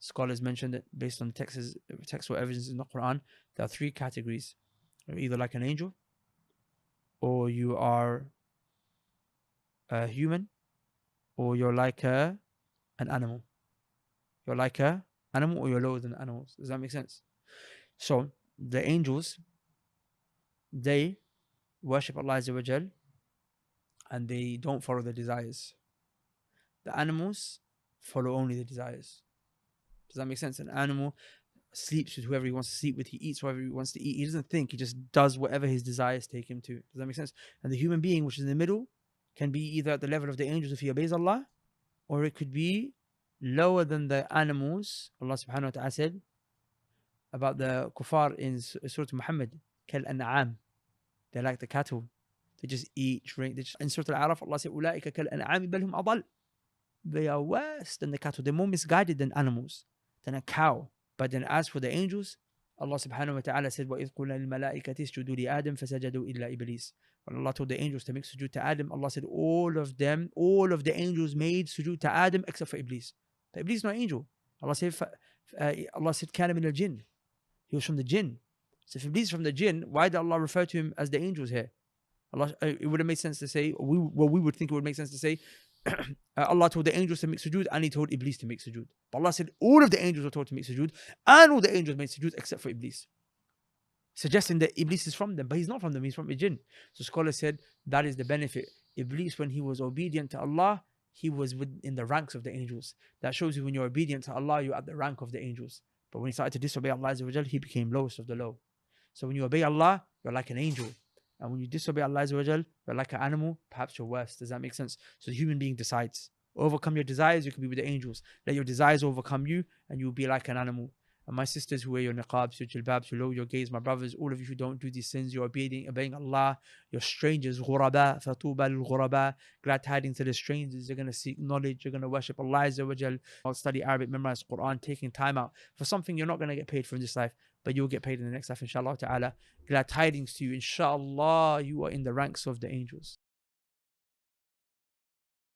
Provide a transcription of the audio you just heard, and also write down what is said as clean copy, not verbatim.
Scholars mentioned that based on textual evidence in the Quran, there are three categories. You're either like an angel, or you are a human, or you're like an animal. You're like an animal, or you're lower than animals. Does that make sense? So the angels, they worship Allah Azza wa Jal, and they don't follow their desires. The animals follow only the desires. Does that make sense? An animal sleeps with whoever he wants to sleep with. He eats whatever he wants to eat. He doesn't think. He just does whatever his desires take him to. Does that make sense? And the human being, which is in the middle, can be either at the level of the angels if he obeys Allah, or it could be lower than the animals. Allah subhanahu wa ta'ala said about the kuffar in Surah Muhammad, Kal an'am. They're like the cattle. They just eat, drink. In Surah Al-Araf, Allah said, Ulaika kal an'ami bal hum adal. They are worse than the cattle. They're more misguided than animals, than a cow. But then as for the angels, Allah subhanahu wa ta'ala said, وَإِذْ قُلْنَا لِلْمَلَائِكَةِ اسْجُدُوا لِآدَمَ فَسَجَدُوا إِلَّا إِبْلِيسَ. When Allah told the angels to make sujood to Adam, Allah said all of the angels made sujood to Adam except for Iblis. But Iblis is not an angel. Allah said, كَانَ مِنَ الْجِنِّ. He was from the jinn. So if Iblis is from the jinn, why did Allah refer to him as the angels here? It would have made sense to say, we would think it would make sense to say, Allah told the angels to make sujood and he told Iblis to make sujood. But Allah said all of the angels were told to make sujood and all the angels made sujood except for Iblis. Suggesting that Iblis is from them, but he's not from them, he's from a jinn. So scholars said that is the benefit. Iblis, when he was obedient to Allah, he was in the ranks of the angels. That shows you when you're obedient to Allah, you're at the rank of the angels. But when he started to disobey Allah Azza wa Jal, he became lowest of the low. So when you obey Allah, you're like an angel. And when you disobey Allah Azza wa Jal, you're like an animal, perhaps you're worse. Does that make sense? So the human being decides. Overcome your desires, you can be with the angels. Let your desires overcome you, and you'll be like an animal. And my sisters who wear your niqabs, your jilbabs, who lower your gaze, my brothers, all of you who don't do these sins, you're obeying Allah, you're strangers, ghuraba, fatuba al-ghuraba, glad tidings to the strangers, you're going to seek knowledge, you're going to worship Allah Azza wa Jal, study Arabic, memorize Quran, taking time out for something you're not going to get paid for in this life, but you'll get paid in the next life, inshallah ta'ala. Glad tidings to you, inshallah, you are in the ranks of the angels.